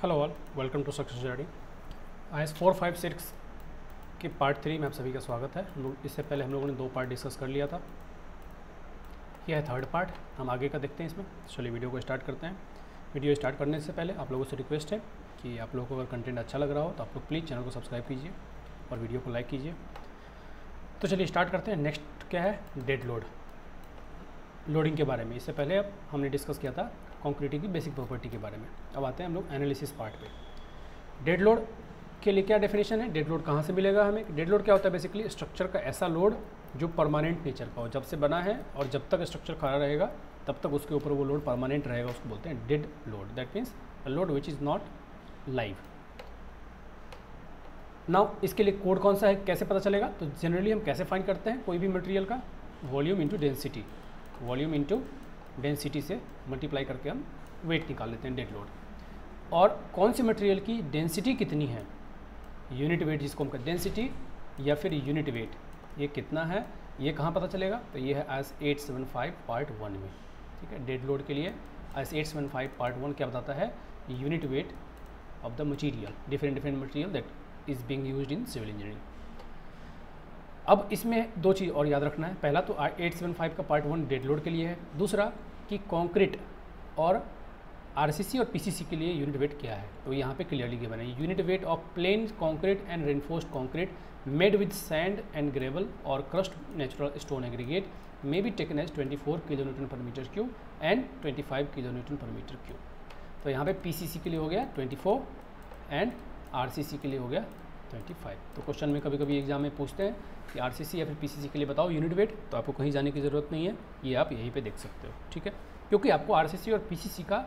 Hello all, welcome to success journey. IS 456 के part 3 में आप सभी का स्वागत है। हम लोग इससे पहले हम लोगों ने 2 पार्ट डिस्कस कर लिया था। यह है थर्ड पार्ट, हम आगे का देखते हैं इसमें। चलिए वीडियो को स्टार्ट करते हैं। वीडियो स्टार्ट करने से पहले आप लोगों से रिक्वेस्ट है कि आप लोगों को अगर कंटेंट अच्छा लग रहा हो तो आप लोग प्लीज़ चैनल को सब्सक्राइब कीजिए और वीडियो को लाइक कीजिए। तो चलिए स्टार्ट करते हैं। नेक्स्ट क्या है, डेड लोड, लोडिंग के बारे में। इससे पहले अब हमने डिस्कस किया था कंक्रीट की बेसिक प्रॉपर्टी के बारे में। अब आते हैं हम लोग एनालिसिस पार्ट पे। डेड लोड के लिए क्या डेफिनेशन है, डेड लोड कहाँ से मिलेगा हमें। डेड लोड क्या होता है, बेसिकली स्ट्रक्चर का ऐसा लोड जो परमानेंट नेचर का हो, जब से बना है और जब तक स्ट्रक्चर खड़ा रहेगा तब तक उसके ऊपर वो लोड परमानेंट रहेगा, उसको बोलते हैं dead load. That means a load which is not live. Now इसके लिए कोड कौन सा है, कैसे पता चलेगा, तो जनरली हम कैसे फाइंड करते हैं कोई भी मटेरियल का, volume into density, volume into density से मल्टीप्लाई करके हम वेट निकाल लेते हैं, डेड लोड। और कौन सी मटेरियल की डेंसिटी कितनी है, यूनिट वेट जिसको हम कहते हैं, डेंसिटी या फिर यूनिट वेट, ये कितना है, ये कहाँ पता चलेगा, तो ये है IS 875 पार्ट 1 में। ठीक है, डेड लोड के लिए IS 875 पार्ट 1 क्या बताता है, unit weight of the material, different material that is being used in civil engineering. अब इसमें 2 चीज़ और याद रखना है। पहला तो 875 का पार्ट 1 डेड लोड के लिए है। दूसरा कि कंक्रीट और RCC और PCC के लिए यूनिट वेट क्या है, तो यहाँ पे क्लियरली गिवन है। Unit weight of plain concrete and reinforced concrete made with sand and gravel और crust natural stone aggregate may be taken as 24 kilonewton per metre cube and 25 kilonewton per metre cube. तो यहाँ पे PCC के लिए हो गया 24 and RCC के लिए हो गया 25। तो क्वेश्चन में कभी कभी एग्जाम में पूछते हैं कि RCC या फिर PCC के लिए बताओ यूनिट वेट, तो आपको कहीं जाने की ज़रूरत नहीं है, ये आप यहीं पे देख सकते हो। ठीक है, क्योंकि आपको RCC और PCC का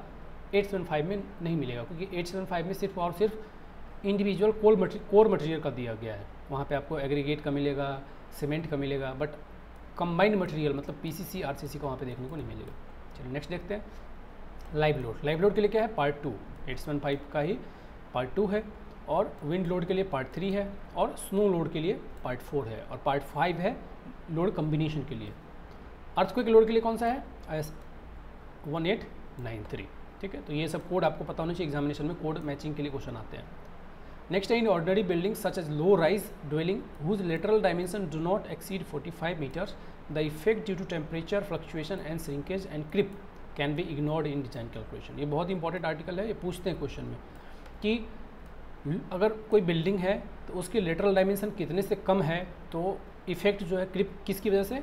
875 में नहीं मिलेगा, क्योंकि 875 में सिर्फ और सिर्फ इंडिविजुअल कोर मटेरियल का दिया गया है। वहाँ पे आपको एग्रीगेट का मिलेगा, सीमेंट का मिलेगा, बट कंबाइंड मटेरियल मतलब PCC RCC का वहाँ पे देखने को नहीं मिलेगा। चलिए नेक्स्ट देखते हैं, लाइव लोड। लाइव लोड के लिए क्या है, पार्ट 2, 875 का ही पार्ट 2 है, और विंड लोड के लिए पार्ट 3 है, और स्नो लोड के लिए पार्ट 4 है, और पार्ट 5 है लोड कम्बिनेशन के लिए। अर्थक्वेक लोड के लिए कौन सा है, IS 1893। ठीक है, तो ये सब कोड आपको पता होना चाहिए, एग्जामिनेशन में कोड मैचिंग के लिए क्वेश्चन आते हैं। नेक्स्ट है, in ordinary building such as low rise dwelling whose lateral dimension do not exceed 45 metres the effect due to temperature fluctuation and shrinkage and creep can be ignored in design calculation. ये बहुत important article है, ये पूछते हैं question में कि अगर कोई बिल्डिंग है तो उसकी लेटरल डायमेंशन कितने से कम है तो इफेक्ट जो है क्रिप किसकी वजह से,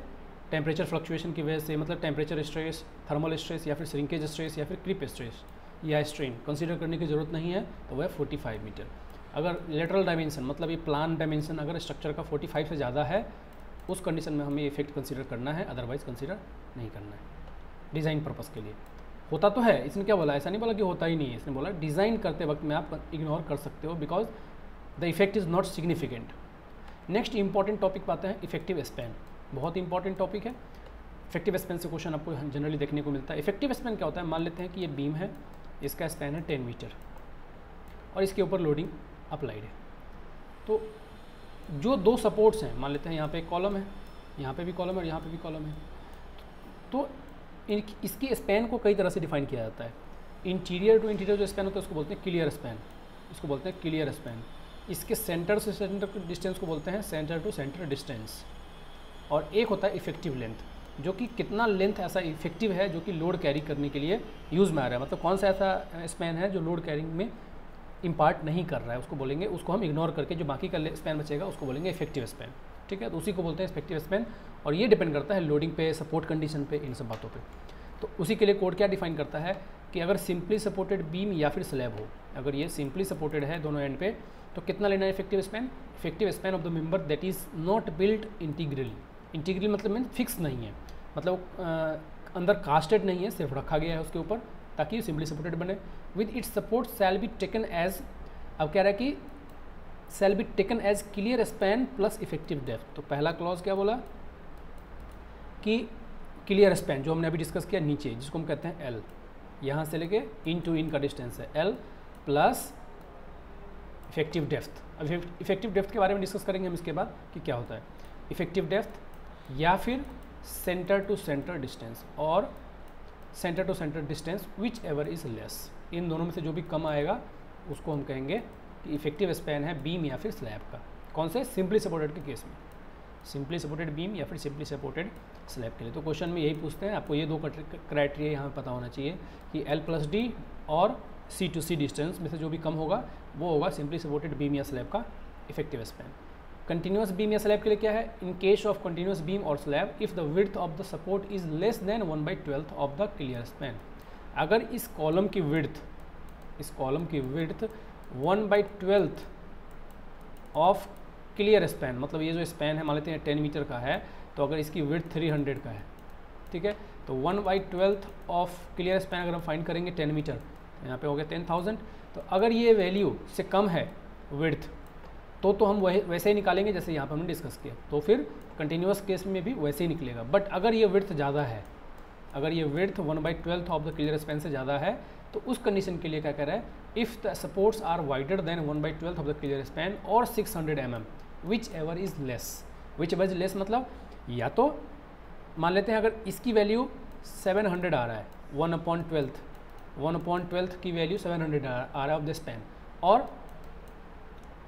टेम्परेचर फ्लक्चुएशन की वजह से, मतलब टेम्परेचर स्ट्रेस, थर्मल स्ट्रेस या फिर श्रिंकेज स्ट्रेस या फिर क्रिप स्ट्रेस या स्ट्रेन कंसीडर करने की ज़रूरत नहीं है, तो वह 45 मीटर। अगर लेटरल डायमेंशन मतलब ये प्लान डायमेंशन अगर स्ट्रक्चर का 45 से ज़्यादा है, उस कंडीशन में हमें इफेक्ट कंसीडर करना है, अदरवाइज कंसीडर नहीं करना है डिज़ाइन पर्पज़ के लिए। होता तो है, इसने क्या बोला, ऐसा नहीं बोला कि होता ही नहीं है, इसने बोला डिज़ाइन करते वक्त में आप इग्नोर कर सकते हो because the effect is not significant. Next important topic पाते हैं, इफेक्टिव स्पैन। बहुत इंपॉर्टेंट टॉपिक है। इफेक्टिव स्पैन से क्वेश्चन आपको जनरली देखने को मिलता है। इफेक्टिव स्पैन क्या होता है, मान लेते हैं कि ये बीम है, इसका स्पैन है 10 मीटर और इसके ऊपर लोडिंग अप्लाइड है। तो जो 2 सपोर्ट्स हैं, मान लेते हैं यहाँ पे एक कॉलम है, यहाँ पे भी कॉलम है और यहाँ पे भी कॉलम है, तो इसकी स्पैन को कई तरह से डिफाइन किया जाता है। इंटीरियर टू इंटीरियर जो स्पैन होता है उसको बोलते हैं क्लियर स्पैन, इसको बोलते हैं क्लियर स्पैन। इसके सेंटर से सेंटर डिस्टेंस को बोलते हैं सेंटर टू सेंटर डिस्टेंस। और एक होता है इफेक्टिव लेंथ, जो कि कितना लेंथ ऐसा इफेक्टिव है जो कि लोड कैरी करने के लिए यूज़ में आ रहा है, मतलब कौन सा ऐसा स्पैन है जो लोड कैरिंग में इम्पार्ट नहीं कर रहा है, उसको बोलेंगे, उसको हम इग्नोर करके जो बाकी का स्पैन बचेगा उसको बोलेंगे इफेक्टिव स्पैन। ठीक है, तो उसी को बोलते हैं इफेक्टिव स्पैन, और ये डिपेंड करता है लोडिंग पे, सपोर्ट कंडीशन पे, इन सब बातों पे। तो उसी के लिए कोड क्या डिफाइन करता है कि अगर सिंपली सपोर्टेड बीम या फिर स्लैब हो, अगर ये सिंपली सपोर्टेड है दोनों एंड पे, तो कितना लेना है effective span, effective span of the member that is not built integrally. Integral मतलब मीन फिक्स नहीं है, मतलब अंदर कास्टेड नहीं है, सिर्फ रखा गया है उसके ऊपर ताकि ये सिंपली सपोर्टेड बने। With its support shall be taken as, अब कह रहा है कि shall be taken as clear span plus effective depth. तो पहला क्लॉज क्या बोला कि क्लियर स्पैन जो हमने अभी डिस्कस किया नीचे, जिसको हम कहते हैं L, यहाँ से लेके इन टू इन का डिस्टेंस है L प्लस इफेक्टिव डेप्थ। अब इफेक्टिव डेप्थ के बारे में डिस्कस करेंगे हम इसके बाद कि क्या होता है इफेक्टिव डेप्थ, या फिर सेंटर टू सेंटर डिस्टेंस और centre to centre distance whichever is less. इन दोनों में से जो भी कम आएगा उसको हम कहेंगे कि इफेक्टिव स्पैन है बीम या फिर स्लैब का। कौन से? सिंपली सपोर्टेड के केस में, सिंपली सपोर्टेड बीम या फिर सिंपली सपोर्टेड स्लैब के लिए। तो क्वेश्चन में यही पूछते हैं, आपको ये दो क्राइटेरिया यहाँ पता होना चाहिए कि L+D और C to C डिस्टेंस में से जो भी कम होगा वो होगा सिंपली सपोर्टेड बीम या स्लैब का इफेक्टिव स्पैन। कंटिन्यूस बीम या स्लैब के लिए क्या है? In case of continuous beam और slab if the width of the support is less than 1/12 of the clear span. अगर इस कॉलम की विड्थ 1/12 ऑफ क्लियर स्पैन, मतलब ये जो स्पैन है मान लेते हैं 10 मीटर का है, तो अगर इसकी विड्थ 300 का है, ठीक है, तो 1/12 ऑफ क्लियर स्पैन अगर हम फाइंड करेंगे 10 मीटर, यहाँ पे हो गया 10,000। तो अगर ये वैल्यू से कम है विड्थ तो हम वैसे ही निकालेंगे जैसे यहाँ पर हमने डिस्कस किया, तो फिर कंटिन्यूस केस में भी वैसे ही निकलेगा। बट अगर ये विड्थ ज़्यादा है, अगर ये width 1/12 of the clear span से ज़्यादा है, तो उस कंडीशन के लिए क्या कह रहा है? If the supports are wider than 1/12 of the clear span और 600 mm, whichever is less. Whichever is less मतलब या तो मान लेते हैं अगर इसकी वैल्यू 700 आ रहा है, 1/12 की वैल्यू 700 आ रहा है ऑफ द स्पैन, और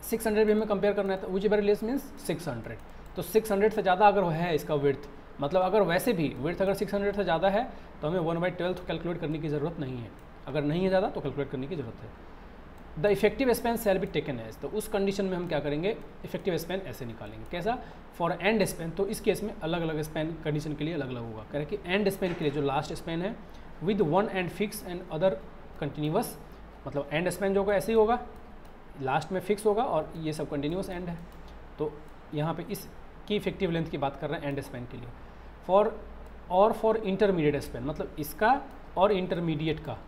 600 भी हमें कंपेयर करना है, तो विच एवर लेस मीन्स 600। तो 600 से ज़्यादा अगर है इसका विड्थ, मतलब अगर वैसे भी विड्थ अगर 600 से ज़्यादा है तो हमें 1/12 कैलकुलेट करने की ज़रूरत नहीं है, अगर नहीं है ज़्यादा तो कैलकुलेट करने की ज़रूरत है। The effective span shall be taken as, तो उस कंडीशन में हम क्या करेंगे? इफेक्टिव स्पैन ऐसे निकालेंगे। कैसा? फॉर एंड स्पैन, तो इस केस में अलग अलग स्पैन कंडीशन के लिए अलग अलग होगा। कह रहे कि एंड स्पैन के लिए जो लास्ट स्पैन है with one and fix and other continuous, मतलब एंड स्पैन जो होगा ऐसे ही होगा, लास्ट में फिक्स होगा और ये सब कंटिन्यूस एंड है। तो यहाँ पे इसकी इफेक्टिव लेंथ की बात कर रहे हैं एंड स्पैन के लिए। फॉर इंटरमीडिएट स्पैन, मतलब इसका और इंटरमीडिएट का,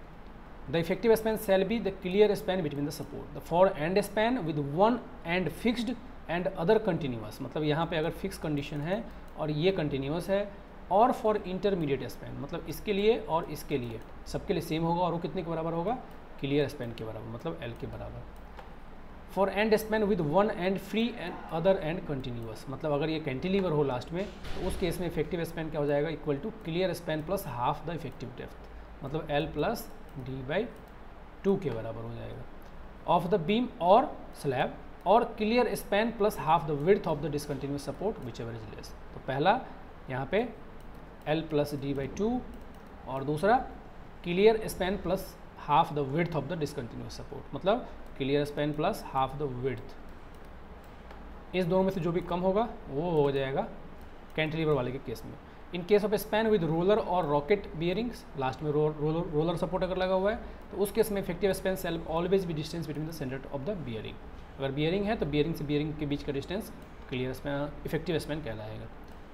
the effective span shall be the clear span between the support. For and span with one and fixed and other continuous, मतलब यहाँ पे अगर फिक्स कंडीशन है और ये कंटिन्यूस है, और फॉर इंटरमीडिएट स्पैन, मतलब इसके लिए और इसके लिए सबके लिए सेम होगा, और वो कितने के बराबर होगा? क्लियर स्पैन के बराबर, मतलब L के बराबर। For and span with one and free and other and continuous, मतलब अगर ये कैंटिलीवर हो लास्ट में, तो उस केस में इफेक्टिव स्पैन क्या हो जाएगा? Equal to clear span plus half the effective depth, मतलब L+D/2 के बराबर हो जाएगा ऑफ द बीम और स्लैब, और clear span plus half the width of the discontinuous support whichever is less. तो पहला यहाँ पे L+D/2 और दूसरा clear span plus half the width of the discontinuous support, मतलब clear span plus half the width. इस दोनों में से जो भी कम होगा वो हो जाएगा कैंटिलीवर वाले के केस में। इन case of span with roller और रॉकेट बियरिंग्स, लास्ट में रोलर सपोर्ट अगर लगा हुआ है, तो उस केस में इफेक्टिव स्पैन शैल ऑलवेज भी distance between the centre of the bearing. अगर बियरिंग है तो बियरिंग से बियरिंग के बीच का distance clear span effective span कहलाएगा।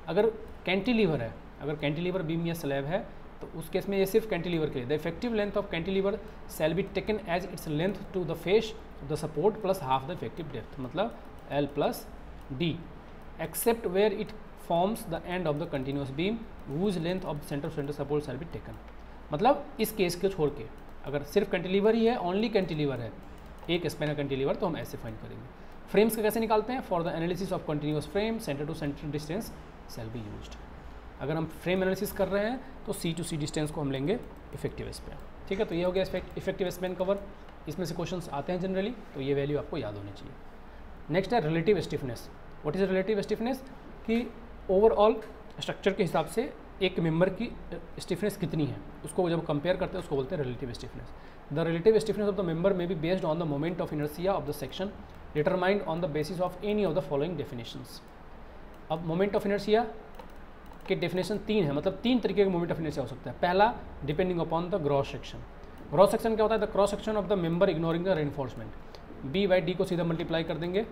अगर कैंटिलीवर है, अगर कैंटिलीवर बीम या स्लैब है, तो उस केस में ये सिर्फ कैंटिलीवर के लिए, the effective length of cantilever shall be taken as its length to the face of the support plus half the effective depth, मतलब L+D, except where it forms the end of the continuous beam whose length of centre support shall be taken. मतलब इस case को छोड़ के अगर सिर्फ cantilever ही है, only cantilever है, एक स्पैन का कैंटिलीवर, तो हम ऐसे फाइंड करेंगे। फ्रेम्स का कैसे निकालते हैं? For the analysis of continuous frame centre to centre distance shall be used. अगर हम फ्रेम एनालिसिस कर रहे हैं तो C to C डिस्टेंस को हम लेंगे इफेक्टिव स्पैन। ठीक है, तो ये हो गया इफेक्टिव स्पैन कवर। इसमें से क्वेश्चंस आते हैं जनरली, तो ये वैल्यू आपको याद होनी चाहिए। नेक्स्ट है relative stiffness. What is relative stiffness? कि ओवरऑल स्ट्रक्चर के हिसाब से एक मेंबर की स्टिफनेस कितनी है, उसको जब कंपेयर करते हैं उसको बोलते हैं relative stiffness. The relative stiffness of the member may be based on the moment of inertia of the section determined on the basis of any of the following definitions. अब मोमेंट ऑफ इनर्शिया के definition 3 है, मतलब 3 तरीके का moment of inertia हो सकता है। पहला, depending upon the gross section. Gross section क्या होता है? The cross section of the member ignoring the reinforcement. B/D को सीधा मल्टीप्लाई कर देंगे,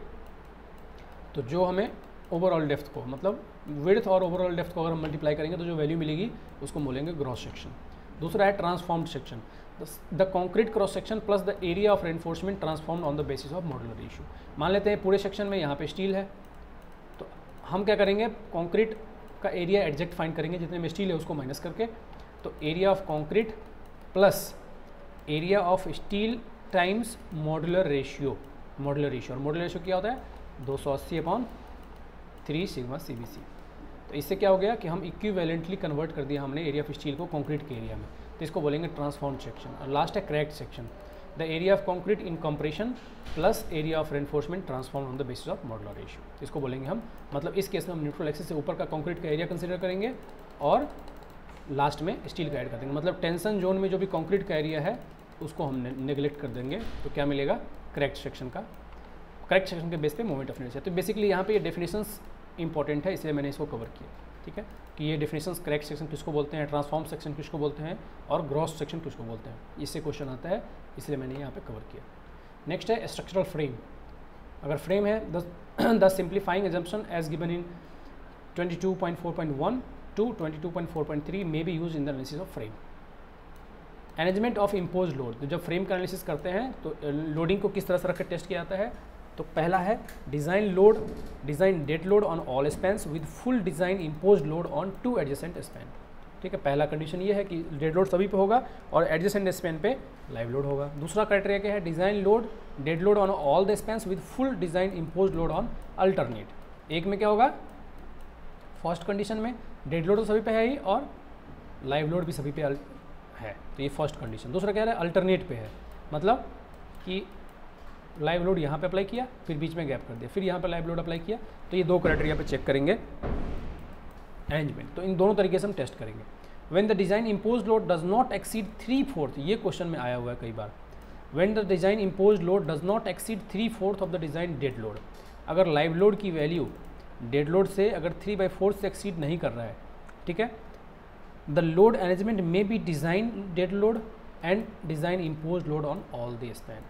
तो जो हमें ओवरऑल डेप्थ को, मतलब विड्थ और ओवरऑल डेप्थ को अगर हम मल्टीप्लाई करेंगे तो जो वैल्यू मिलेगी उसको बोलेंगे ग्रॉस सेक्शन। दूसरा है transformed section, the concrete cross section plus the area of reinforcement transformed on the basis of modular ratio. मान लेते हैं पूरे सेक्शन में यहाँ पे स्टील है, तो हम क्या करेंगे? कॉन्क्रीट का एरिया एग्जैक्ट फाइंड करेंगे, जितने में स्टील है उसको माइनस करके, तो area of concrete plus area of steel times modular ratio. Modular ratio, और मॉड्यूलर रेशियो क्या होता है? 280/3 सिग्मा CBC। तो इससे क्या हो गया कि हम इक्विवेलेंटली कन्वर्ट कर दिया हमने एरिया ऑफ स्टील को कॉन्क्रीट के एरिया में, तो इसको बोलेंगे ट्रांसफॉर्म्ड सेक्शन। और लास्ट है cracked section, the area of concrete in compression plus area of reinforcement transform on the basis of modular ratio. इसको बोलेंगे हम, मतलब इस केस में हम न्यूट्रल एक्सिस से ऊपर का कंक्रीट का एरिया कंसिडर करेंगे और लास्ट में स्टील का ऐड कर देंगे। मतलब टेंशन जोन में जो भी कंक्रीट का एरिया है उसको हम नेग्लेक्ट कर देंगे, तो क्या मिलेगा, करेक्ट सेक्शन का, करेक्ट सेक्शन के बेस पे मोमेंट ऑफ इनर्शिया। तो बेसिकली यहाँ पे ये डेफिनेशंस इंपॉर्टेंट है, इसलिए मैंने इसको कवर किया, ठीक है, कि ये डेफिनेशंस करेक्ट सेक्शन किसको बोलते हैं, ट्रांसफॉर्म सेक्शन किसको बोलते हैं और ग्रॉस सेक्शन किसको बोलते हैं, इससे क्वेश्चन आता है, इसलिए मैंने यहाँ पे कवर किया। नेक्स्ट है स्ट्रक्चरल फ्रेम। अगर फ्रेम है the simplifying assumption as given in 22.4.1 to 22.4.3 may be used in the analysis of frame। Management of impose load, तो जब फ्रेम का एनालिसिस करते हैं तो लोडिंग को किस तरह से रखकर टेस्ट किया जाता है, तो पहला है design load, design dead load on all spans with full design impose load on 2 adjacent span. ठीक है, पहला कंडीशन ये है कि डेड लोड सभी पे होगा और एडजेसेंट स्पैन पे लाइव लोड होगा। दूसरा क्राइटेरिया क्या है, design load dead load on all the spans with full design impose load on alternate. एक में क्या होगा, फर्स्ट कंडीशन में डेड लोड तो सभी पे है ही और लाइव लोड भी सभी पे है, तो ये फर्स्ट कंडीशन। दूसरा कह रहा है अल्टरनेट पे है, मतलब कि लाइव लोड यहाँ पे अप्लाई किया फिर बीच में गैप कर दिया, फिर यहाँ पे लाइव लोड अप्लाई किया, तो ये 2 क्राइटेरिया पे चेक करेंगे अरेंजमेंट। तो इन दोनों तरीके से हम टेस्ट करेंगे। When the design impose load does not exceed 3/4, ये क्वेश्चन में आया हुआ है कई बार, when the design impose load does not exceed 3/4 of the design dead load. अगर लाइव लोड की वैल्यू डेड लोड से अगर 3/4 से एक्सीड नहीं कर रहा है, ठीक है, द लोड अरेंजमेंट में be design dead load and design impose load on all the span.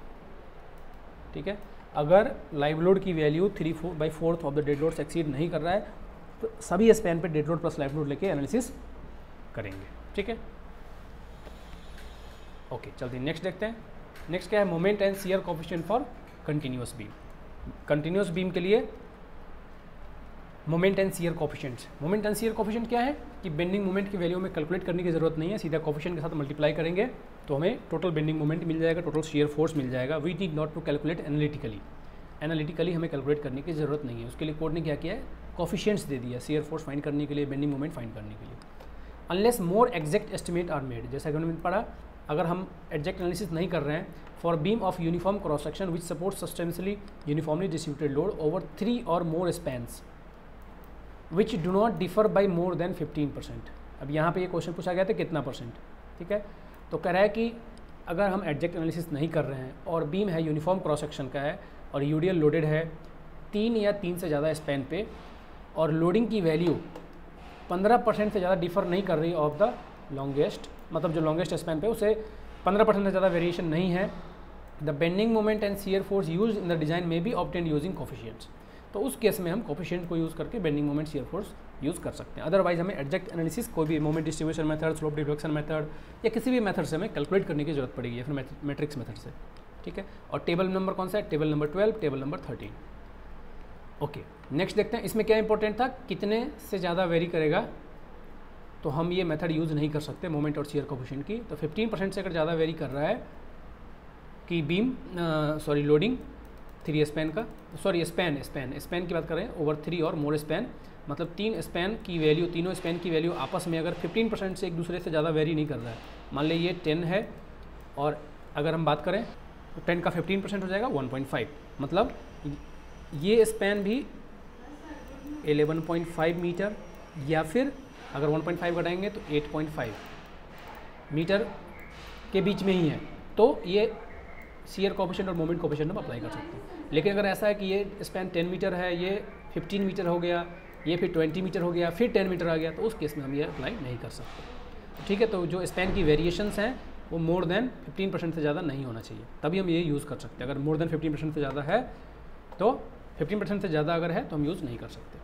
ठीक है, अगर लाइव लोड की value 3/4 of the dead load से एक्सीड नहीं कर रहा है तो सभी स्पैन पे dead load plus live load लेके एनालिसिस करेंगे। ठीक है, ओके, चलते हैं नेक्स्ट देखते हैं। नेक्स्ट क्या है, moment and shear coefficient for continuous beam. Continuous beam के लिए moment and shear coefficients. Moment and shear coefficient क्या है कि बेंडिंग मोमेंट की वैल्यू में कैलकुलेट करने की जरूरत नहीं है, सीधा कोएफिशिएंट के साथ मल्टीप्लाई करेंगे तो हमें टोटल बेंडिंग मोमेंट मिल जाएगा, टोटल शियर फोर्स मिल जाएगा। We need not to calculate analytically, analytically हमें कैलकुलेट करने की जरूरत नहीं है। उसके लिए कोड ने क्या किया है, कोएफिशिएंट्स दे दिया शियर फोर्स फाइंड करने के लिए, बेंडिंग मोमेंट फाइंड करने के लिए। Unless more exact estimate are made, जैसा कि हमने पढ़ा, अगर हम एग्जैक्ट एनालिसिस नहीं कर रहे हैं for beam of uniform cross section which support substantially uniformly distributed load over 3 और more spans which do not differ by more than 15%। अब यहाँ पे ये क्वेश्चन पूछा गया था कितना परसेंट, ठीक है, तो कह रहा है कि अगर हम एग्जैक्ट एनालिसिस नहीं कर रहे हैं और बीम है यूनिफॉर्म क्रॉस सेक्शन का है और यूडीएल लोडेड है 3 या 3 से ज़्यादा स्पैन पे और लोडिंग की वैल्यू 15% से ज़्यादा डिफर नहीं कर रही ऑफ द लॉन्गेस्ट, मतलब जो लॉन्गेस्ट स्पैन पे उसे 15% से ज़्यादा वेरिएशन नहीं है, the bending moment and shear force use in the design में बी ऑब्टेन्ड यूजिंग कोएफिशिएंट्स। तो उस केस में हम कोएफिशिएंट को यूज़ करके bending moment shear force use कर सकते हैं। अदरवाइज हमें एग्जैक्ट एनालिसिस कोई भी moment distribution method, slope deflection method या किसी भी मेथड से हमें कैलकुलेट करने की जरूरत पड़ेगी या फिर मैट्रिक्स मेथड से। ठीक है, और टेबल नंबर कौन सा है, table number 12, table number 13। Okay, next देखते हैं, इसमें क्या इंपॉर्टेंट था, कितने से ज़्यादा वेरी करेगा तो हम ये मेथड यूज़ नहीं कर सकते मोमेंट और शियर कोएफिशिएंट की। तो 15% से अगर ज़्यादा वेरी कर रहा है कि बीम लोडिंग 3 स्पैन का, स्पैन की बात कर रहे हैं, ओवर 3 और मोर स्पैन, मतलब 3 स्पैन की वैल्यू, तीनों स्पैन की वैल्यू आपस में अगर 15% से एक दूसरे से ज़्यादा वेरी नहीं कर रहा है, मान लीजिए ये 10 है और अगर हम बात करें तो 10 का 15% हो जाएगा 1.5, मतलब ये स्पैन भी 11.5 मीटर या फिर अगर 1.5 घटाएंगे तो 8.5 मीटर के बीच में ही है, तो ये शियर कोएफिशिएंट और मोमेंट कोएफिशिएंट हम अप्लाई कर सकते हैं। लेकिन अगर ऐसा है कि ये स्पैन 10 मीटर है, ये 15 मीटर हो गया, ये फिर 20 मीटर हो गया, फिर 10 मीटर आ गया, तो उस केस में हम ये अप्लाई नहीं कर सकते। ठीक है, तो जो स्पैन की वेरिएशंस हैं वो मोर देन 15% से ज़्यादा नहीं होना चाहिए, तभी हम ये यूज़ कर सकते हैं। अगर मोर देन 15% से ज़्यादा है तो 15% से ज़्यादा अगर है तो हम यूज़ नहीं कर सकते।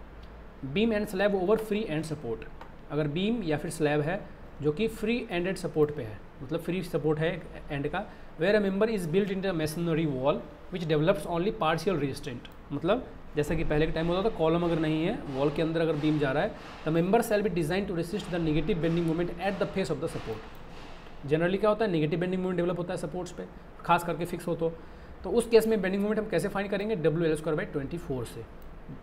Beam and slab over free and support, अगर बीम या फिर स्लैब है जो कि फ्री एंडेड सपोर्ट पे है, मतलब फ्री सपोर्ट है एंड का, where a member is built in the masonry wall which develops only partial resistant, मतलब जैसा कि पहले के टाइम होता था, कॉलम अगर नहीं है, वॉल के अंदर अगर बीम जा रहा है, the member shall be design to resist the negative bending moment at the face of the support. Generally क्या होता है, नेगेटिव बेंडिंग मोमेंट डेवलप होता है सपोर्ट्स पे, खास करके फिक्स हो तो उस केस में बेंडिंग मोमेंट हम कैसे फाइंड करेंगे, WL/24 से,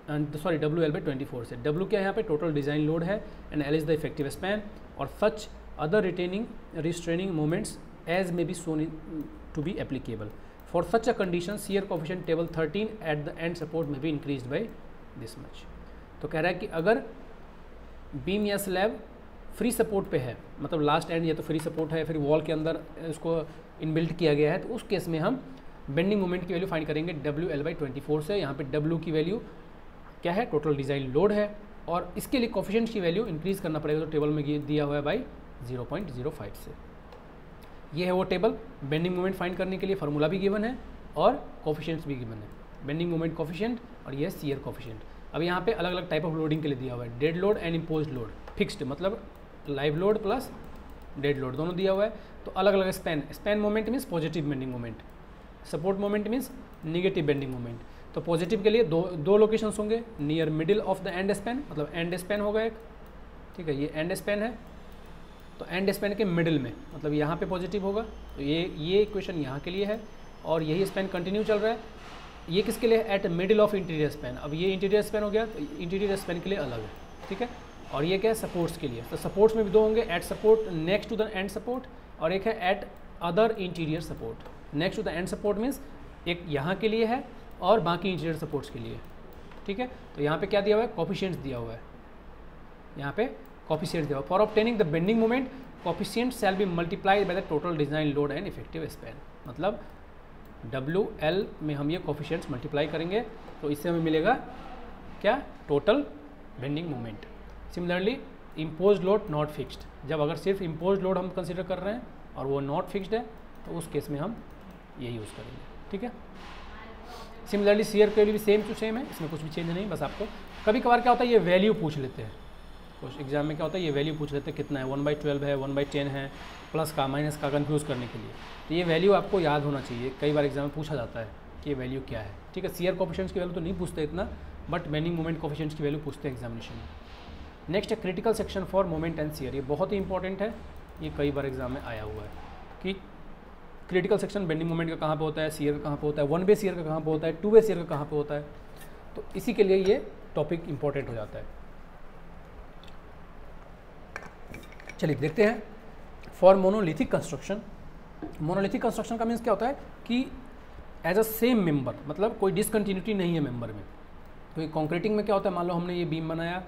WL/24 से। W क्या है यहाँ पे, टोटल डिज़ाइन लोड है, and L is the effective span, और such other restraining moments as may be shown to be applicable. For such a condition, shear coefficient table 13 at the end support may be increased by this much. तो कह रहा है कि अगर beam या slab free support पे है, मतलब लास्ट एंड या तो फ्री सपोर्ट है, फिर वॉल के अंदर इसको इनबिल्ट किया गया है, तो उस केस में हम बेंडिंग मोमेंट की वैल्यू फाइंड करेंगे WL/24 से। यहाँ पे W की वैल्यू क्या है, टोटल डिज़ाइन लोड है, और इसके लिए कोफिशिएंट की वैल्यू इंक्रीज़ करना पड़ेगा, तो टेबल में दिया हुआ है बाई 0.05 से। ये है वो टेबल। बेंडिंग मोमेंट फाइंड करने के लिए फार्मूला भी गिवन है और कोफिशिएंट्स भी गिवन है, बेंडिंग मोमेंट कोफिशिएंट और ये शियर कोफिशिएंट। अब यहाँ पे अलग अलग टाइप ऑफ लोडिंग के लिए दिया हुआ है, dead load and imposed load, fixed मतलब live load plus dead load दोनों दिया हुआ है। तो अलग अलग span moment means positive bending moment, support moment means negative bending moment. तो पॉजिटिव के लिए दो लोकेशंस होंगे, near middle of the end span, मतलब एंड स्पैन होगा एक, ठीक है, ये एंड स्पैन है, तो एंड स्पैन के मिडिल में, मतलब यहाँ पे पॉजिटिव होगा। तो ये इक्वेशन यहाँ के लिए है, और यही स्पैन कंटिन्यू चल रहा है। ये किसके लिए, eight middle of interior span. अब ये इंटीरियर स्पैन हो गया, तो इंटीरियर स्पैन के लिए अलग है, ठीक है। और ये क्या है, सपोर्ट्स के लिए। तो सपोर्ट्स में भी दो होंगे, at support next to the end support, और एक है at other interior support. Next to the end support means एक यहाँ के लिए है और बाकी इंटीरियर सपोर्ट्स के लिए, ठीक है। तो यहाँ पे क्या दिया हुआ है, कोफिशिएंट्स दिया हुआ है, यहाँ पे कोफिशिएंट्स दिया हुआ है। For obtaining the bending moment coefficient shall be multiplied by the total design load and effective span. मतलब WL में हम ये कोफिशिएंट्स मल्टीप्लाई करेंगे, तो इससे हमें मिलेगा क्या, total bending moment. Similarly imposed load not fixed, जब अगर सिर्फ इम्पोज्ड लोड हम कंसिडर कर रहे हैं और वो नॉट फिक्स्ड है, तो उस केस में हम ये यूज़ करेंगे, ठीक है। सिमिलरली शियर के लिए भी सेम टू सेम है, इसमें कुछ भी चेंज नहीं। बस आपको कभी कभार क्या होता है, ये वैल्यू पूछ लेते हैं कुछ एग्जाम में, क्या होता है, ये वैल्यू पूछ लेते हैं कितना है, 1/12 है, 1/10 है, प्लस का माइनस का, कन्फ्यूज़ करने के लिए। तो ये वैल्यू आपको याद होना चाहिए, कई बार एग्जाम में पूछा जाता है कि ये वैल्यू क्या है, ठीक है। शियर कोफिशिएंट्स की वैल्यू तो नहीं पूछते इतना, बट बेंडिंग मोमेंट कोफिशिएंट्स की वैल्यू पूछते हैं एग्जामिनेशन में। नेक्स्ट है critical section for moment and shear. ये बहुत ही इंपॉर्टेंट है, ये कई बार एग्जाम में आया हुआ है कि क्रिटिकल सेक्शन बेंडिंग मोमेंट का कहाँ पे होता है, शियर का कहाँ पे होता है, 1 वे शियर का कहाँ पे होता है, 2 वे शियर का कहाँ पे होता है। तो इसी के लिए ये टॉपिक इंपॉर्टेंट हो जाता है। चलिए देखते हैं for monolithic construction. Monolithic construction का मीन्स क्या होता है कि एज अ सेम मेंबर, मतलब कोई डिसकंटिन्यूटी नहीं है मेंबर में। तो ये कॉन्क्रीटिंग में क्या होता है, मान लो हमने ये बीम बनाया,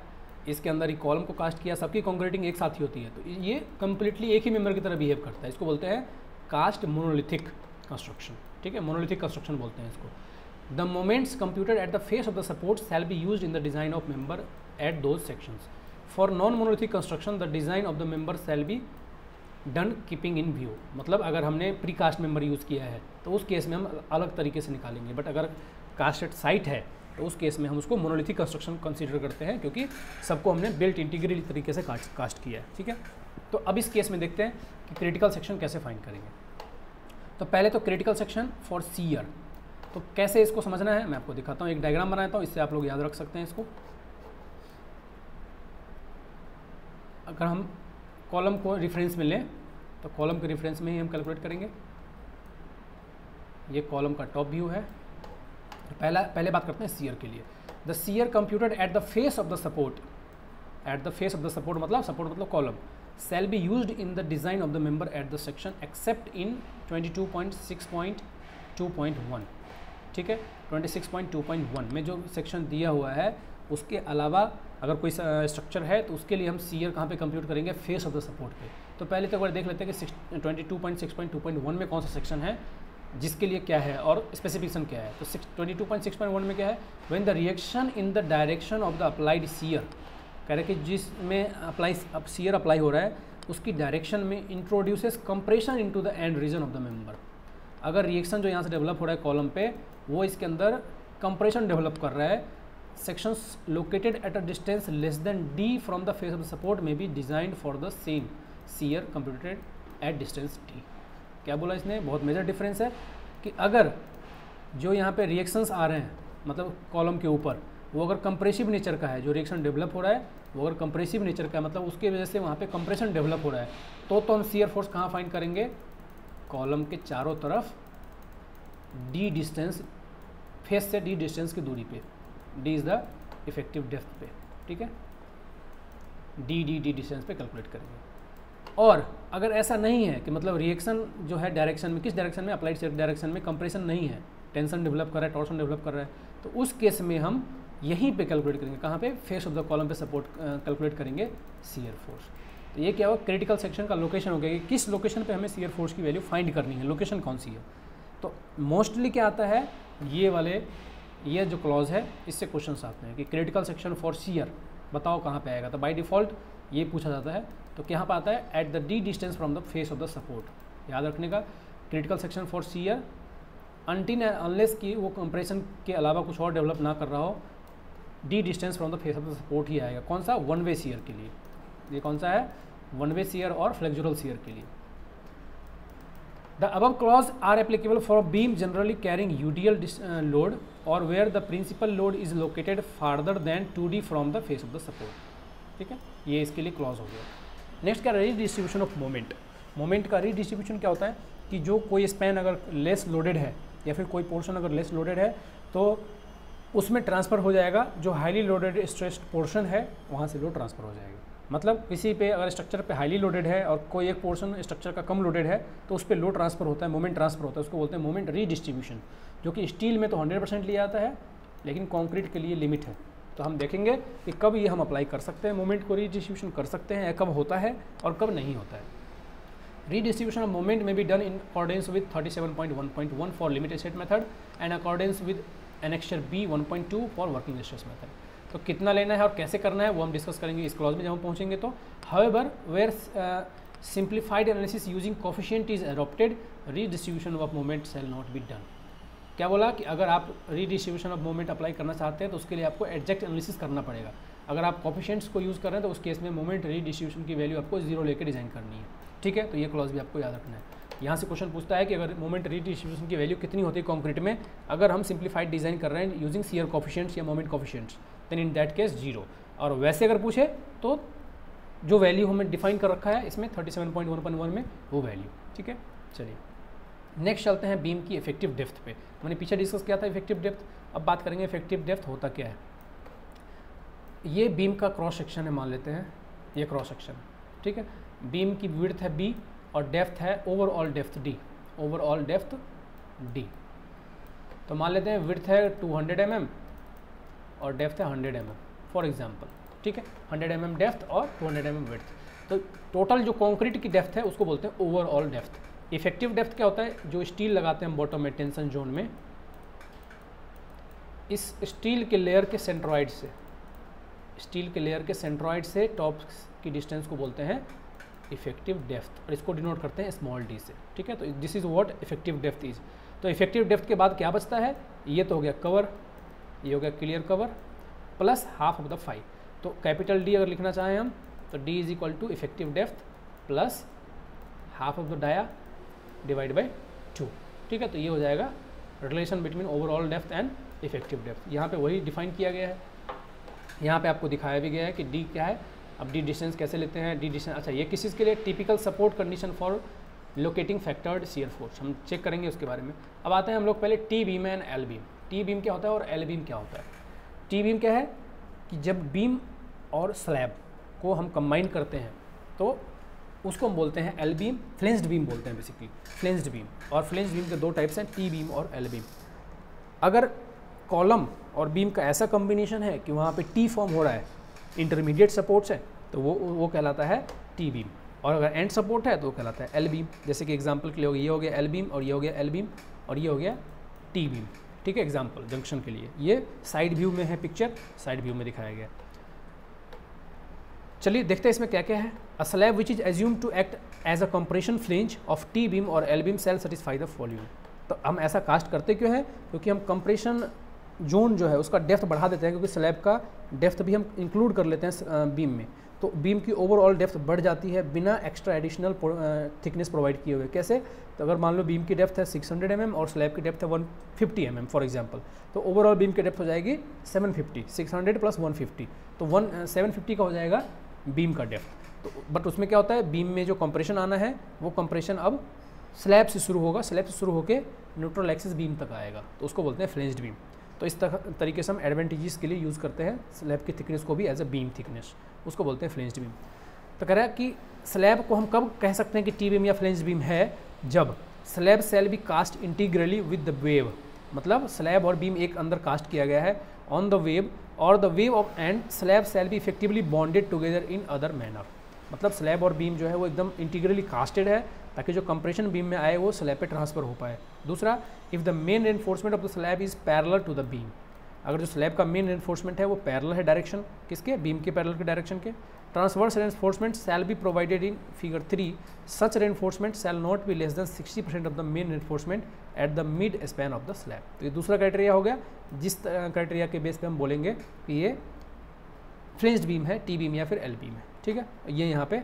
इसके अंदर ही कॉलम को कास्ट किया, सबकी कॉन्क्रीटिंग एक साथ ही होती है, तो ये कंप्लीटली एक ही मेंबर की तरह बिहेव करता है। इसको बोलते हैं कास्ट मोनोलिथिक कंस्ट्रक्शन, ठीक है, मोनोलिथिक कंस्ट्रक्शन बोलते हैं इसको। The moments computed eight the face of the support shall be used in the design of member at those sections. For non monolithic construction the design of the member shall be done keeping in view. मतलब अगर हमने pre cast member use किया है तो उस case में हम अलग तरीके से निकालेंगे, बट अगर कास्टेड साइट है तो उस केस में हम उसको मोनोलिथिक कंस्ट्रक्शन कंसीडर करते हैं, क्योंकि सबको हमने बिल्ट इंटीग्रली तरीके से कास्ट किया है, ठीक है। तो अब इस केस में देखते हैं कि क्रिटिकल सेक्शन कैसे फाइंड करेंगे। तो पहले तो क्रिटिकल सेक्शन फॉर शियर, तो कैसे इसको समझना है मैं आपको दिखाता हूँ, एक डायग्राम बनाता हूँ, इससे आप लोग याद रख सकते हैं इसको। अगर हम कॉलम को रेफरेंस में लें तो कॉलम के रेफरेंस में ही हम कैलकुलेट करेंगे। ये कॉलम का टॉप व्यू है। तो पहले बात करते हैं शियर के लिए। The shear computed eight the face of the support, eight the face of the support मतलब सपोर्ट मतलब column, shell be used in the design of the member at the section accept इन 22.6.2.1, ठीक है। 26.2.1 में जो section दिया हुआ है उसके अलावा अगर कोई स्ट्रक्चर है तो उसके लिए हम शियर कहाँ पे कंप्यूट करेंगे, फेस ऑफ द सपोर्ट पे। तो पहले तो अगर देख लेते हैं कि 22.6.2.1 में कौन सा सेक्शन है, जिसके लिए क्या है और स्पेसिफिकेशन क्या है। तो 22.6.1 में क्या है, when the reaction in the direction of the applied shear, कह रहे कि जिसमें शियर अप्लाई हो रहा है उसकी डायरेक्शन में introduces compression into the end region of the member. अगर रिएक्शन जो यहाँ से डेवलप हो रहा है कॉलम पे, वो इसके अंदर कंप्रेशन डेवलप कर रहा है, sections located at a distance less than d from the face of the support may be designed for the same shear computed at distance d। क्या बोला इसने, बहुत मेजर डिफरेंस है कि अगर जो यहाँ पे रिएक्शंस आ रहे हैं मतलब कॉलम के ऊपर, वो अगर कंप्रेसिव नेचर का है, जो रिएक्शन डेवलप हो रहा है वो अगर कंप्रेसिव नेचर का है, मतलब उसकी वजह से वहाँ पे कंप्रेशन डेवलप हो रहा है, तो हम शियर फोर्स कहाँ फाइंड करेंगे, कॉलम के चारों तरफ d डिस्टेंस, फेस से d डिस्टेंस की दूरी पे, d is the effective depth पे, ठीक है, d डिस्टेंस पे कैलकुलेट करेंगे। और अगर ऐसा नहीं है कि मतलब रिएक्शन जो है डायरेक्शन में, किस डायरेक्शन में, अप्लाइड डायरेक्शन में कंप्रेशन नहीं है, टेंशन डेवलप कर रहा है, टॉर्सन डेवलप कर रहा है, तो उस केस में हम यहीं पे कैलकुलेट करेंगे, कहाँ पे, फेस ऑफ द कॉलम पे सपोर्ट कैलकुलेट करेंगे शियर फोर्स। तो ये क्या हुआ, क्रिटिकल सेक्शन का लोकेशन हो गया कि किस लोकेशन पे हमें शियर फोर्स की वैल्यू फाइंड करनी है, लोकेशन कौन सी है। तो मोस्टली क्या आता है, ये जो क्लॉज है इससे क्वेश्चंस आते हैं कि क्रिटिकल सेक्शन फॉर शियर बताओ कहाँ पे आएगा। तो बाय डिफ़ॉल्ट ये पूछा जाता है, तो यहाँ पर आता है at the D distance from the face of the support. याद रखने का, critical section for shear until unless कि वो कंप्रेशन के अलावा कुछ और डेवलप ना कर रहा हो, d distance from the face of the support ही आएगा। कौन सा, वन वे शियर के लिए। ये कौन सा है, वन वे शियर और फ्लेक्सुरल शियर के लिए। The above clause are applicable for beam generally carrying UDL load और where the principal load is located farther than 2D from the face of the support. ठीक है, ये इसके लिए clause हो गया। नेक्स्ट क्या, रीडिस्ट्रीब्यूशन ऑफ मोमेंट। मोमेंट का रीडिस्ट्रीब्यूशन क्या होता है कि जो कोई स्पैन अगर लेस लोडेड है या फिर कोई पोर्शन अगर लेस लोडेड है तो उसमें ट्रांसफ़र हो जाएगा, जो हाईली लोडेड स्ट्रेस्ड पोर्शन है वहाँ से लोड ट्रांसफ़र हो जाएगा। मतलब किसी पे अगर स्ट्रक्चर पे हाईली लोडेड है और कोई एक पोर्शन स्ट्रक्चर का कम लोडेड है तो उस पर लोड ट्रांसफ़र होता है, मोमेंट ट्रांसफ़र होता है, उसको बोलते हैं मोमेंट रीडिस्ट्रीब्यूशन। जो कि स्टील में तो 100% लिया जाता है, लेकिन कंक्रीट के लिए लिमिट है। तो हम देखेंगे कि कब ये हम अप्लाई कर सकते हैं, मोमेंट को रीडिस्ट्रीब्यूशन कर सकते हैं, कब होता है और कब नहीं होता है। रीडिस्ट्रीब्यूशन ऑफ मोमेंट में be done in accordance with 37.1.1 for limited state method and accordance with annexure B 1.2 for working stress method. तो कितना लेना है और कैसे करना है वो हम डिस्कस करेंगे इस क्लॉज में जब हम पहुंचेंगे। तो however where simplified analysis using coefficient is adopted, redistribution of moment shall not be done. क्या बोला कि अगर आप रीडिस्ट्रीब्यूशन ऑफ मोमेंट अप्लाई करना चाहते हैं तो उसके लिए आपको एग्जैक्ट एनालिसिस करना पड़ेगा। अगर आप कोफिशिएंट्स को यूज़ कर रहे हैं तो उस केस में मोमेंट रीडिस्ट्रीब्यूशन की वैल्यू आपको 0 लेकर डिज़ाइन करनी है। ठीक है, तो ये क्लॉज भी आपको याद रखना है। यहाँ से क्वेश्चन पूछता है कि अगर मोमेंट रीडिस्ट्रीब्यूशन की वैल्यू कितनी होती है कंक्रीट में अगर हम सिंप्लीफाइड डिज़ाइन कर रहे हैं यूजिंग शियर कोफिशिएंट्स या moment coefficients, then in that case 0। और वैसे अगर पूछे तो जो वैल्यू हमें डिफाइन कर रखा है इसमें 37.1.1 में वो वैल्यू। ठीक है, चलिए नेक्स्ट चलते हैं बीम की इफेक्टिव डेप्थ पे। मैंने पीछे डिस्कस किया था इफेक्टिव डेप्थ, अब बात करेंगे इफेक्टिव डेप्थ होता क्या है। ये बीम का क्रॉस सेक्शन है, मान लेते हैं ये क्रॉस सेक्शन। ठीक है, बीम की विड्थ है B और डेप्थ है overall depth D, overall depth D। तो मान लेते हैं विड्थ है 200 mm और डेप्थ है 100 mm फॉर एग्जांपल। ठीक है, 100 mm डेप्थ और 200 mm विड्थ। तो टोटल जो कंक्रीट की डेप्थ है उसको बोलते हैं ओवरऑल डेप्थ। इफेक्टिव डेप्थ क्या होता है, जो स्टील लगाते हैं हम बॉटम में टेंशन जोन में, इस स्टील के लेयर के सेंट्रॉइड से, स्टील के लेयर के सेंट्रॉइड से टॉप की डिस्टेंस को बोलते हैं इफेक्टिव डेप्थ और इसको डिनोट करते हैं स्मॉल d से। ठीक है, तो this is what effective depth is. तो इफेक्टिव डेप्थ के बाद क्या बचता है, ये तो हो गया कवर, ये हो गया clear cover plus half of the phi. तो कैपिटल D अगर लिखना चाहें हम तो D is equal to effective depth plus half of the dia divide by 2। ठीक है, तो ये हो जाएगा relation between overall depth and effective depth. यहाँ पे वही डिफाइन किया गया है, यहाँ पे आपको दिखाया भी गया है कि D क्या है। अब D डिस्टेंस कैसे लेते हैं, D डिस्टेंस, अच्छा ये किस चीज़ के लिए, typical support condition for locating factored shear force, हम चेक करेंगे उसके बारे में। अब आते हैं हम लोग पहले T beam and L beam. T beam क्या होता है और L बीम क्या होता है। T बीम क्या है कि जब बीम और स्लैब को हम कंबाइन करते हैं तो उसको हम बोलते हैं एल बीम, फ्लेंस्ड बीम बोलते हैं बेसिकली, फ्लेंस्ड बीम। और फ्लेंस्ड बीम के दो टाइप्स हैं, टी बीम और एल बीम। अगर कॉलम और बीम का ऐसा कॉम्बिनेशन है कि वहाँ पे टी फॉर्म हो रहा है, इंटरमीडिएट सपोर्ट्स है, तो वो कहलाता है टी बीम। और अगर एंड सपोर्ट है तो वो कहलाता है एल बीम। जैसे कि एग्जांपल के लिए ये हो गया एल बीम और ये हो गया एल बीम और ये हो गया टी बीम। ठीक है, एग्जांपल जंक्शन के लिए। ये साइड व्यू में है पिक्चर, साइड व्यू में दिखाया गया। चलिए देखते हैं इसमें क्या क्या है। A slab which is assume to act as a compression flange of T beam और L beam shall satisfy the following. तो हम ऐसा कास्ट करते क्यों है, क्योंकि हम कंप्रेशन जोन जो है उसका डेप्थ बढ़ा देते हैं, क्योंकि स्लैब का डेप्थ भी हम इंक्लूड कर लेते हैं बीम में। तो बीम की ओवरऑल डेप्थ बढ़ जाती है बिना एक्स्ट्रा एडिशनल थिकनेस प्रोवाइड किए हुए। कैसे, तो अगर मान लो बीम की डेप्थ है 600 mm और स्लैब की डेप्थ है 150 mm फॉर एग्जांपल, तो ओवरऑल बीम की डेप्थ हो जाएगी 750, 600 प्लस 150, तो 750 का हो जाएगा बीम का डेप्थ। तो बट उसमें क्या होता है, बीम में जो कंप्रेशन आना है वो कंप्रेशन अब स्लैब से शुरू होगा, स्लैब से शुरू होकर न्यूट्रल एक्सिस बीम तक आएगा, तो उसको बोलते हैं फ्लेंज्ड बीम। तो इस तरीके से हम एडवांटेजेस के लिए यूज़ करते हैं स्लैब की थिकनेस को भी एज अ बीम थिकनेस, उसको बोलते हैं फ्लेंज्ड बीम। तो कह रहा है कि स्लैब को हम कब कह सकते हैं कि टी बीम या फ्लेंज बीम है, जब slab shall be cast integrally with the web, मतलब स्लैब और बीम एक अंदर कास्ट किया गया है ऑन द वेव, और the web of and slab shall be effectively bonded together in other manner, मतलब स्लैब और बीम जो है वो एकदम इंटीग्रली कास्टेड है ताकि जो कंप्रेशन बीम में आए वो स्लैब पे ट्रांसफर हो पाए। दूसरा, if the main reinforcement of the slab is parallel to the beam, अगर जो स्लैब का मेन रेनफोर्समेंट है वो पैरेलल है डायरेक्शन किसके, बीम के पैरेलल के डायरेक्शन के। Transverse reinforcement shall be provided in figure 3, such reinforcement shell not be less than 60% of the main reinforcement at the mid span of the slab. तो ये दूसरा क्राइटेरिया हो गया, जिस क्राइटेरिया के बेस पे हम बोलेंगे कि ये फ्लेंज्ड बीम है, टी बीम या फिर एल बीम है, ठीक है। ये यहाँ पे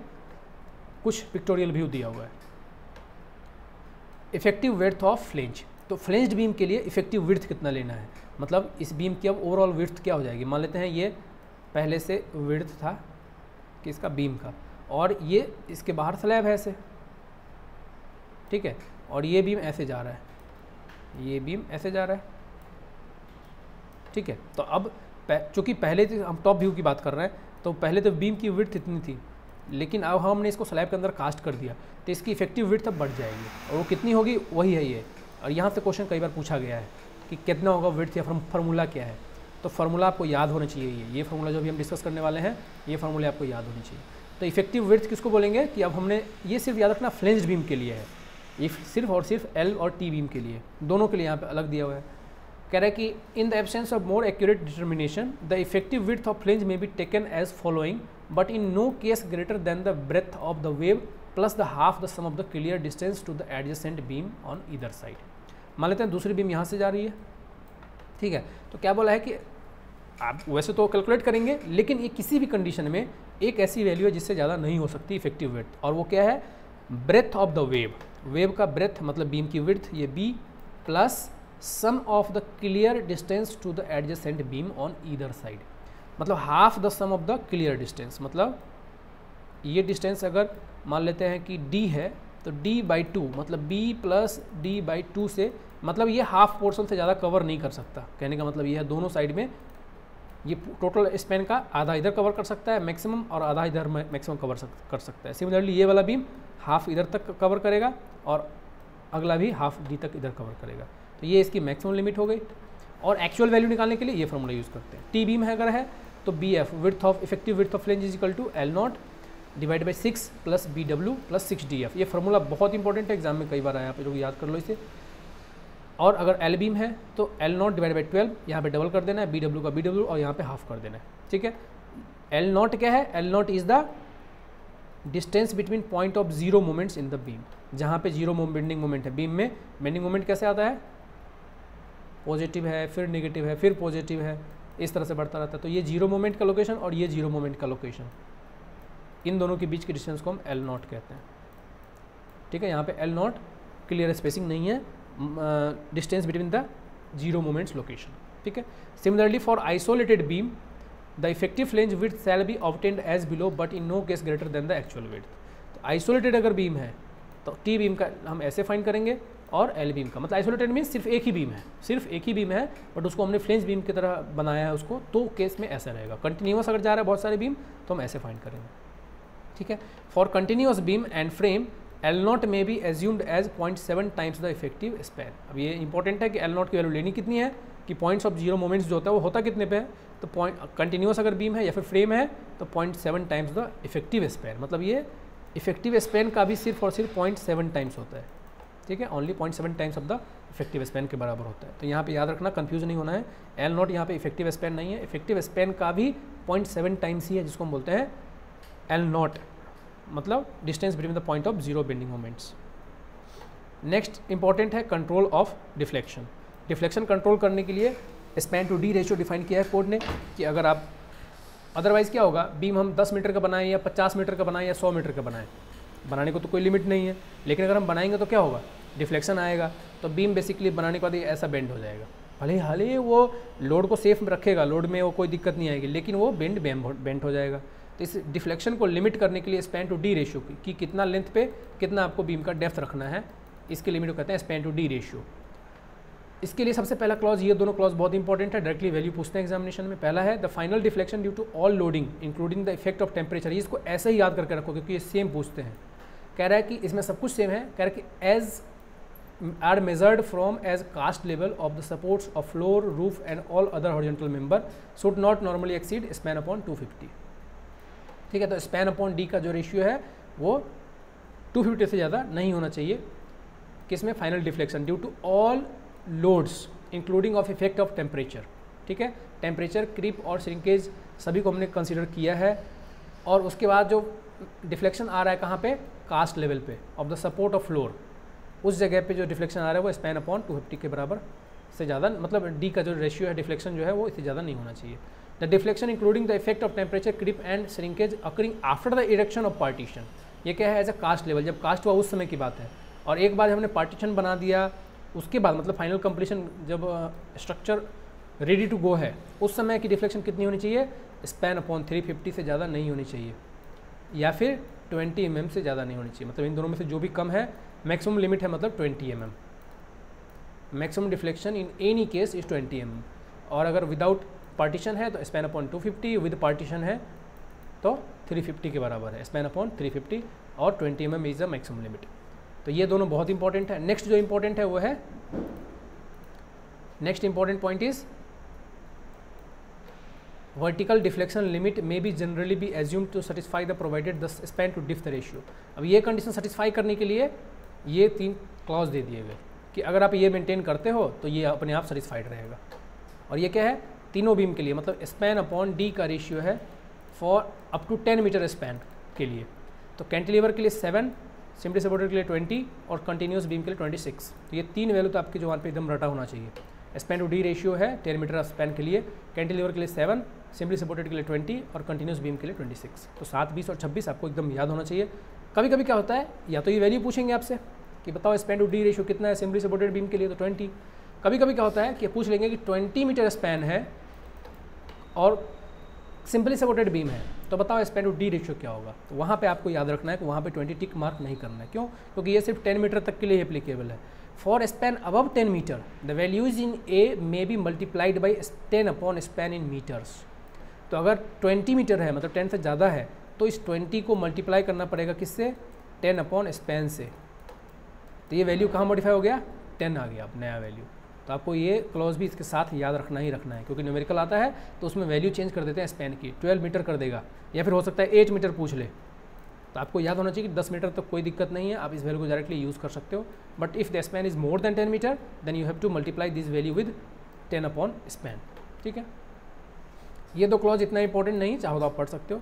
कुछ पिक्टोरियल व्यू दिया हुआ है। इफेक्टिव विड्थ ऑफ फ्लेंज, तो फ्लेंज्ड बीम के लिए इफेक्टिव विड्थ कितना लेना है, मतलब इस बीम की अब ओवरऑल विड्थ क्या हो जाएगी। मान लेते हैं ये पहले से विड्थ था कि इसका बीम का, और ये इसके बाहर स्लैब है ऐसे, ठीक है, और ये बीम ऐसे जा रहा है, ये बीम ऐसे जा रहा है, ठीक है। तो अब चूँकि पहले हम टॉप व्यू की बात कर रहे हैं, तो पहले तो बीम की विड्थ इतनी थी, लेकिन अब हमने इसको स्लैब के अंदर कास्ट कर दिया तो इसकी इफेक्टिव विड्थ अब बढ़ जाएगी, और वो कितनी होगी, वही है ये। और यहाँ से क्वेश्चन कई बार पूछा गया है कि कितना होगा विड्थ या फार्मूला क्या है, तो फार्मूला आपको याद होना चाहिए। ये फार्मूला जो भी हम डिस्कस करने वाले हैं, ये फार्मूले आपको याद होनी चाहिए। तो इफेक्टिव विड्थ किसको बोलेंगे, कि अब हमने ये सिर्फ याद रखना फ्लेंज्ड बीम के लिए है, ये सिर्फ और सिर्फ एल और टी बीम के लिए, दोनों के लिए यहाँ पे अलग दिया हुआ है। कह रहा है कि in the absence of more accurate determination the effective width of flange may be taken as following, but in no case greater than the breadth of the web plus the half the sum of the clear distance to the adjacent beam on either side. मान लेते हैं दूसरी beam यहाँ से जा रही है, ठीक है, तो क्या बोला है कि आप वैसे तो कैलकुलेट करेंगे, लेकिन ये किसी भी कंडीशन में एक ऐसी वैल्यू है जिससे ज़्यादा नहीं हो सकती इफेक्टिव विड्थ, और वो क्या है, breadth of the web, web का ब्रेथ मतलब बीम की विड्थ ये b, plus sum of the clear distance to the adjacent beam on either side, मतलब half the sum of the clear distance, मतलब ये डिस्टेंस अगर मान लेते हैं कि d है तो d/2 मतलब b प्लस d/2 से, मतलब ये हाफ पोर्शन से ज़्यादा कवर नहीं कर सकता। कहने का मतलब ये है दोनों साइड में ये टोटल स्पेन का आधा इधर कवर कर सकता है मैक्सिमम, और आधा इधर मैक्सिमम कवर कर सकता है। सिमिलरली ये वाला बीम हाफ इधर तक कवर करेगा और अगला भी हाफ d तक इधर कवर करेगा, तो ये इसकी मैक्सिमम लिमिट हो गई। और एक्चुअल वैल्यू निकालने के लिए ये फॉर्मूला यूज़ करते हैं। टी बीम है अगर है तो B F width of effective width of flange is equal to L not divide by 6 plus B W plus 6 D F. ये फार्मूला बहुत इंपॉर्टेंट है, एग्जाम में कई बार आया, आप लोग याद कर लो इसे। और अगर एल बीम है तो एल नॉट डिवाइड बाई 12, यहाँ पे डबल कर देना है, बी डब्ल्यू का बी डब्ल्यू और यहाँ पे हाफ कर देना है, ठीक है। एल नॉट क्या है, L not is the distance between point of zero moments in the beam, जहाँ पे जीरो बेंडिंग मोमेंट है। बीम में बेंडिंग मोमेंट कैसे आता है, पॉजिटिव है, फिर नेगेटिव है, फिर पॉजिटिव है, इस तरह से बढ़ता रहता है। तो ये जीरो मोमेंट का लोकेशन और ये जीरो मोमेंट का लोकेशन, इन दोनों के बीच के डिस्टेंस को हम एल नॉट कहते हैं, ठीक है। यहाँ पे एल नॉट क्लियर स्पेसिंग नहीं है, distance between the zero moments location, ठीक है। Similarly for isolated beam the effective flange width shall be obtained as below but in no case greater than the actual width. तो isolated अगर beam है तो T beam का हम ऐसे find करेंगे, और एल बीम का मतलब आइसोलेटेड मीन सिर्फ एक ही बीम है, सिर्फ एक ही बीम है, बट उसको हमने फ्लेंज बीम की तरह बनाया है उसको, तो केस में ऐसा रहेगा। कंटिन्यूस अगर जा रहा है बहुत सारे बीम तो हम ऐसे फाइंड करेंगे, ठीक है। For continuous beam and frame L nought may be assumed as 0.7 times the effective span. अब ये इंपॉर्टेंट है कि एल नॉट की वैल्यू लेनी कितनी है, कि पॉइंट्स ऑफ जीरो मोमेंट्स जो होता है वो होता कितने पे है, तो पॉइंट कंटिन्यूस अगर बीम है या फिर फ्रेम है तो 0.7 टाइम्स द इफेक्टिव स्पैन, मतलब ये इफेक्टिव स्पैन का भी सिर्फ और सिर्फ 0.7 टाइम्स होता है, ठीक है। Only 0.7 times of the effective span के बराबर होता है। तो यहाँ पे याद रखना, कंफ्यूज नहीं होना है, एल नॉट यहाँ पे इफेक्टिव स्पैन नहीं है, इफेक्टिव स्पैन का भी 0.7 टाइम्स ही है, जिसको हम बोलते हैं एल नॉट, मतलब distance between the point of zero bending moments. Next important है control of deflection. Deflection control करने के लिए span to d ratio define किया है कोड ने, कि अगर आप अदरवाइज़ क्या होगा, बीम हम 10 मीटर का बनाएं या 50 मीटर का बनाएं या 100 मीटर का बनाएं, बनाने को तो कोई लिमिट नहीं है, लेकिन अगर हम बनाएंगे तो क्या होगा, डिफ्लेक्शन आएगा। तो बीम बेसिकली बनाने के बाद ये ऐसा बेंड हो जाएगा, भले वो लोड को सेफ रखेगा, लोड में वो कोई दिक्कत नहीं आएगी, लेकिन वो बेंड हो जाएगा। तो इस डिफ्लेक्शन को लिमिट करने के लिए स्पैन टू डी रेशियो की कितना लेंथ पे कितना आपको बीम का डेप्थ रखना है, इसके लिमिट को कहते हैं स्पैन टू डी रेशियो। इसके लिए सबसे पहला क्लॉज, ये दोनों क्लॉज बहुत इंपॉर्टेंट है, डायरेक्टली वैल्यू पूछते हैं एग्जामिनेशन में। पहला है the final deflection due to all loading including the effect of temperature. इसको ऐसे ही याद करके रखो क्योंकि ये सेम पूछते हैं। कह रहा है कि इसमें सब कुछ सेम है, कह रहा है कि as are measured from as cast level of the supports of floor roof and all other horizontal member should not normally exceed span upon 250। ठीक है, तो स्पैन अपॉन डी का जो रेशियो है वो 250 से ज़्यादा नहीं होना चाहिए। किसमें? Final deflection due to all loads including of effect of temperature. ठीक है, टेम्परेचर, क्रीप और श्रिंकेज सभी को हमने कंसीडर किया है। और उसके बाद जो डिफ्लेक्शन आ रहा है कहाँ पे? कास्ट लेवल पे of the support of floor, उस जगह पे जो डिफ्लेक्शन आ रहा है वो स्पैन अपॉन 250 के बराबर से ज़्यादा, मतलब डी का जो रेशियो है डिफ्लेक्शन जो है वो इससे ज़्यादा नहीं होना चाहिए। The deflection including the effect of temperature, creep and shrinkage occurring after the erection of partition. ये क्या है? एज अ कास्ट लेवल, जब कास्ट हुआ उस समय की बात है। और एक बार हमने पार्टीशन बना दिया उसके बाद, मतलब फाइनल कंप्लीशन जब स्ट्रक्चर रेडी टू गो है, उस समय की डिफ्लेक्शन कितनी होनी चाहिए? स्पैन अपॉन 350 से ज़्यादा नहीं होनी चाहिए, या फिर 20 mm से ज़्यादा नहीं होनी चाहिए। मतलब इन दोनों में से जो भी कम है, मैक्सिमम लिमिट है मतलब 20 mm। Maximum deflection in any case is 20 mm। और अगर विदाउट पार्टीशन है तो स्पैन अपॉन 250, विद पार्टीशन है तो 350 के बराबर है, स्पैन अपॉन 350, और 20 mm is the maximum limit. तो ये दोनों बहुत इंपॉर्टेंट है। नेक्स्ट जो इंपॉर्टेंट है वो है, next important point is vertical deflection limit may be generally be assume to satisfy the provided the span to depth the ratio. अब ये कंडीशन सेटिस्फाई करने के लिए ये 3 क्लॉज दे दिए गए कि अगर आप ये मेंटेन करते हो तो ये अपने आप सेटिस्फाइड रहेगा। और ये क्या है? तीनों बीम के लिए, मतलब स्पैन अपॉन डी का रेशियो है for up to 10 metre span के लिए। तो कैंटिलीवर के लिए 7, सिम्पली सपोर्टेड के लिए 20 और कंटिन्यूस बीम के लिए 26। तो ये 3 वैल्यू तो आपके जवान पे एकदम रटा होना चाहिए। स्पैन टू डी रेशियो है 10 मीटर स्पैन के लिए, कैंटिलीवर के लिए 7, सिम्पली सपोर्टेड के लिए 20 और कंटिन्यूस बीम के लिए 26। तो 7, 20 और 26 आपको एकदम याद होना चाहिए। कभी कभी क्या होता है, या तो ये वैल्यू पूछेंगे आपसे कि बताओ स्पैन टू डी रेशियो कितना है सिम्पली सपोर्टेड बीम के लिए, तो 20। कभी कभी क्या होता है कि पूछ लेंगे कि 20 मीटर स्पैन है और सिंपली सपोर्टेड बीम है, तो बताओ स्पैन टू डी रेशियो क्या होगा। तो वहाँ पे आपको याद रखना है कि वहाँ पे 20 टिक मार्क नहीं करना है। क्यों? क्योंकि ये सिर्फ 10 मीटर तक के लिए एप्लीकेबल है। For span above 10 metre the values in A may be multiplied by 10 upon span in metres. तो अगर 20 मीटर है, मतलब 10 से ज़्यादा है, तो इस 20 को मल्टीप्लाई करना पड़ेगा किससे? 10 अपॉन स्पैन से। तो ये वैल्यू कहाँ मॉडिफाई हो गया? 10 आ गया अब नया वैल्यू। तो आपको ये क्लॉज भी इसके साथ याद रखना ही रखना है, क्योंकि न्यूमेरिकल आता है तो उसमें वैल्यू चेंज कर देते हैं स्पैन की। 12 मीटर कर देगा, या फिर हो सकता है 8 मीटर पूछ ले। तो आपको याद होना चाहिए कि 10 मीटर तक कोई दिक्कत नहीं है, आप इस वैल्यू को डायरेक्टली यूज़ कर सकते हो। But if the span is more than 10 metre then you have to multiply this value with 10 upon span. ठीक है, ये 2 क्लॉज इतना इंपॉर्टेंट नहीं, चाहो तो आप पढ़ सकते हो।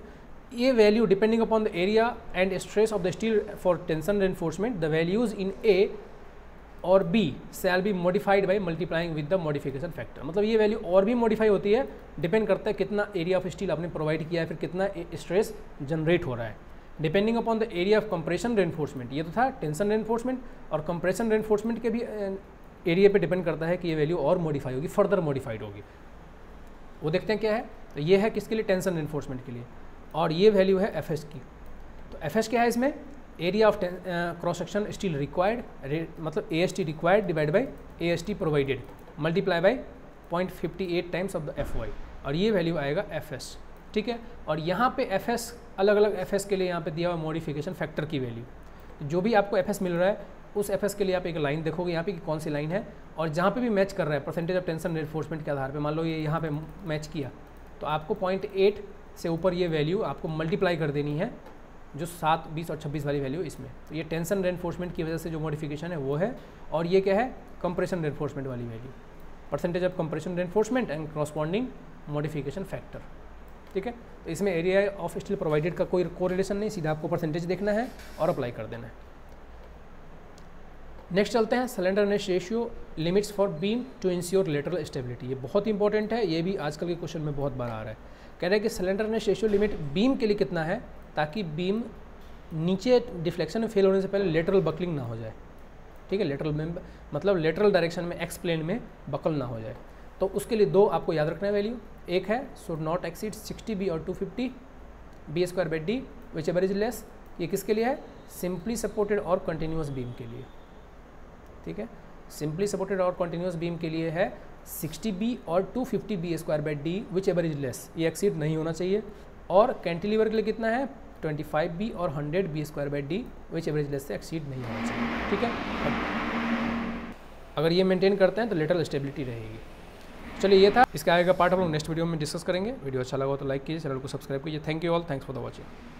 ये value depending upon the area and stress of the steel for tension reinforcement the values in A और B shall be modified by multiplying with the modification factor. मतलब ये वैल्यू और भी मॉडिफाई होती है, डिपेंड करता है कितना एरिया ऑफ स्टील आपने प्रोवाइड किया है, फिर कितना स्ट्रेस जनरेट हो रहा है, depending upon the area of compression reinforcement. ये तो था टेंशन रेनफोर्समेंट, और कंप्रेशन रेनफोर्समेंट के भी एरिया पे डिपेंड करता है कि ये वैल्यू और मॉडिफाई होगी, फर्दर मॉडिफाइड होगी। वो देखते हैं क्या है। तो ये है किसके लिए? टेंशन रेनफोर्समेंट के लिए। और ये वैल्यू है एफ एस की। तो एफ एस क्या है इसमें? Area of cross section steel required, मतलब A S T required divide by A S T provided multiply by 0.58 times of the F Y, और ये वैल्यू आएगा एफ एस। ठीक है, और यहाँ पे एफ एस अलग अलग एफ एस के लिए यहाँ पे दिया हुआ मॉडिफिकेशन फैक्टर की वैल्यू। जो भी आपको एफ एस मिल रहा है उस एफ एस के लिए आप एक लाइन देखोगे यहाँ पे कि कौन सी लाइन है, और जहाँ पे भी मैच कर रहा है परसेंटेज ऑफ टेंशन रेनफोर्समेंट के आधार पे, मान लो ये यहाँ पे मैच किया तो आपको 0.8 से ऊपर ये वैल्यू आपको मल्टीप्लाई कर देनी है, जो 7, 20 और 26 वाली वैल्यू इसमें। तो ये टेंशन रेनफोर्समेंट की वजह से जो मॉडिफिकेशन है वो है, और ये क्या है? कंप्रेशन रेनफोर्समेंट वाली value, percentage of compression reinforcement and corresponding modification factor. ठीक है, तो इसमें एरिया ऑफ स्टील प्रोवाइडेड का कोई कोरिलेशन नहीं, सीधा आपको परसेंटेज देखना है और अप्लाई कर देना है। नेक्स्ट चलते हैं, slenderness ratio limits for beam to ensure lateral stability. ये बहुत इंपॉर्टेंट है, ये भी आजकल के क्वेश्चन में बहुत बार आ रहा है। कह रहे हैं कि स्लेंडरनेस रेशियो लिमिट बीम के लिए कितना है, ताकि बीम नीचे डिफ्लेक्शन में फेल होने से पहले लेटरल बकलिंग ना हो जाए। ठीक है, लेटरल में मतलब लेटरल डायरेक्शन में एक्स प्लेन में बकल ना हो जाए। तो उसके लिए 2 आपको याद रखना है वैल्यू। एक है शुड नॉट एक्सीड 60 बी और 250 B square by D whichever is less. ये किसके लिए है? सिंपली सपोर्टेड और कंटिन्यूस बीम के लिए। ठीक है, सिंपली सपोर्टेड और कंटिन्यूस बीम के लिए है 60 बी और 250 B square by D whichever is less, ये एक्सीड नहीं होना चाहिए। और कैंटिलीवर के लिए कितना है 25 बी और 100 B square by D whichever is less से एक्सीड नहीं होना चाहिए, ठीक है। अगर ये मेंटेन करते हैं तो लेटरल स्टेबिलिटी रहेगी। चलिए ये था, इसका आगे का पार्ट हम लोग नेक्स्ट वीडियो में डिस्कस करेंगे। वीडियो अच्छा लगा हो तो लाइक कीजिए, चैनल को सब्सक्राइब कीजिए। Thank you all, thanks for the watching.